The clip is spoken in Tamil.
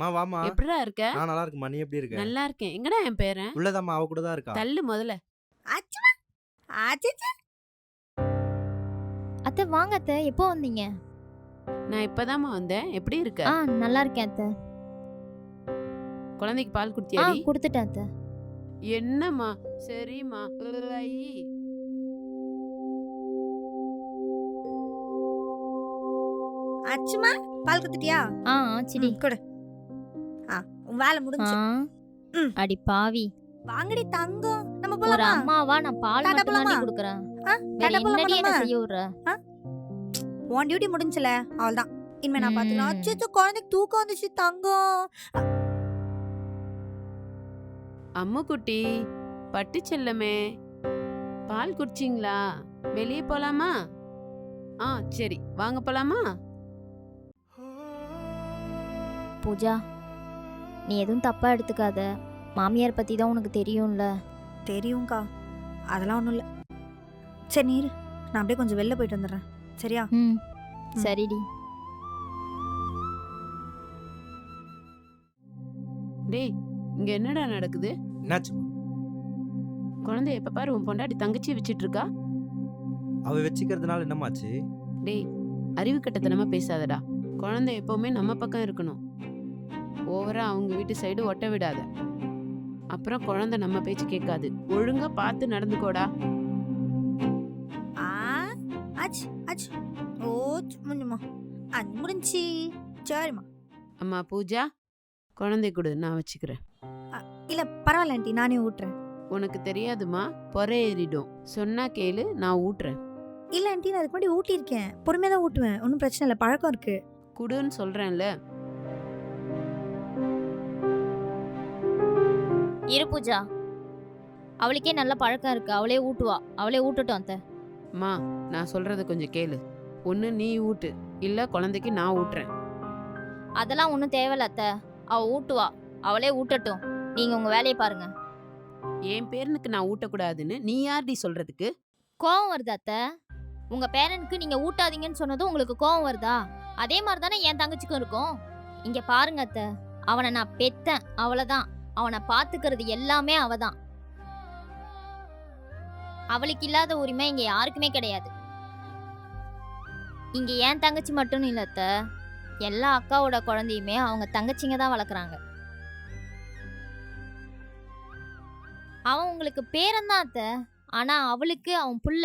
மா வாமா. எப்படிடா இருக்க? நான் நல்லா இருக்குமா. நீ எப்படி இருக்க? நல்லா இருக்கேன். எங்கடா என் பேரன்? உள்ளதாம்மா அவ கூட தான் இருக்கா. தள்ளு முதல்ல. அச்சம்மா! அச்சச்ச! அத்தை வாங்க அத்தை, எப்போ வந்தீங்க? நான் இப்பதாம்மா வந்தேன். எப்படி இருக்க? நல்லா இருக்கேன் அத்தை. குழந்தைக்கு பால் ஆ குடுத்தியாடி? கொடுத்துட்டேன் அத்தை. என்னம்மா? சரிம்மா. ஐ. அச்சம்மா! பால் குடுத்துட்டியா? ஆச்சிடி. குடு. உன் வேலை முடிஞ்சு. ம். அடி பாவி, வாங்கடி தங்கம். நம்ம ஒரு போலாமா? அம்மாவா நான் பால் டாடா மட்டும் தாண்டி போலாமா? குடுக்குறேன். வேற டாடா போலாமா என்னடி என்ன நம்ம? செய்ய விடுற? உன் டியூட்டி முடிஞ்சுல. அவ்வளவுதான். இனிமே நான் பாத்துக்கலாம். ம். அச்சச்சோ குழந்தைக்கு தூக்கம் வந்துச்சு தங்கம். அம்மு குட்டி, பட்டு செல்லமே, பால் குடிச்சிங்களா? வெளியே போலாமா? சரி, வாங்க போலாமா? பூஜா, நீ எதுவும் தப்பா எடுத்துக்காத. மாமியார் பத்தி தான் உனக்கு தெரியும்ல. தெரியும்க்கா. அதெல்லாம் ஒண்ணும் இல்ல. சரி நீ இரு. நான் அப்படியே கொஞ்சம் வெளில போயிட்டு வந்துடுறேன். சரியா? ம் சரிடி. டேய், இங்க என்னடா நடக்குது? என்னாச்சு? குழந்தை எப்ப பாரு உன் பொண்டாட்டி தங்கச்சி வச்சிட்டு இருக்கா. அவ வச்சுக்கிறதுனால என்னமாச்சு? டேய், அறிவு கட்டத்தனமா பேசாதடா. குழந்தை எப்பவுமே நம்ம பக்கம் இருக்கணும். ஓவரா அவங்க வீட்டு சைடு ஒட்ட விடாத. அப்புறம் குழந்தை நம்ம பேச்சு கேட்காது. ஒழுங்கா பார்த்து நடந்துக்கோடா. ஆ அச் அச் ஓ முடிஞ்சுமா. அது முடிஞ்சி. சரிம்மா. அம்மா பூஜா, குழந்தை கொடு, நான் வச்சுக்கிறேன். இல்ல பரவாயில்ல ஆண்டி, நானே ஊட்டுறேன். உனக்கு தெரியாதுமா, பொறை ஏறிடும். சொன்னா கேளு, நான் ஊட்டுறேன். இல்ல ஆண்டி, நான் அதுக்கு முன்னாடி ஊட்டியிருக்கேன். பொறுமையா தான் ஊட்டுவேன். ஒன்றும் பிரச்சனை இல்லை, பழக்கம் இருக்கு. குடுன்னு சொல்றேன்ல. இரு பூஜா, அவளுக்கே நல்ல பழக்கம் இருக்கு. அவளே ஊட்டுவா. அவளே ஊட்டட்டும் அத்தை. அம்மா, நான் சொல்றத கொஞ்சம் கேளு. ஒண்ணு நீ ஊட்டு, இல்ல குழந்தைக்கு நான் ஊட்டுறேன். அதெல்லாம் ஒன்றும் தேவையில்ல அத்தை. அவ ஊட்டுவா. அவளே ஊட்டட்டும். நீங்க உங்க வேலையை பாருங்க. என் பேரனுக்கு நான் ஊட்டக்கூடாதுன்னு நீ யார்டி சொல்றதுக்கு? கோவம் வருதா அத்தை? உங்க பேரனுக்கு நீங்க ஊட்டாதீங்கன்னு சொன்னதும் உங்களுக்கு கோவம் வருதா? அதே மாதிரி தானே என் தங்கச்சிக்கும் இருக்கும். இங்க பாருங்க அத்தை, அவனை நான் பெத்தேன், அவ்வளவுதான். அவனை பாத்துக்கிறது எல்லாமே அவதான். அவளுக்கு இல்லாத உரிமை இங்க யாருக்குமே கிடையாது. இங்க என் தங்கச்சி மட்டும் இல்ல அத்தை, எல்லா அக்காவோட குழந்தையுமே அவங்க தங்கச்சிங்க தான் வளர்க்குறாங்க. அவன் உங்களுக்கு பேரன் தான் அத்தை, ஆனா அவளுக்கு அவன் புள்ள.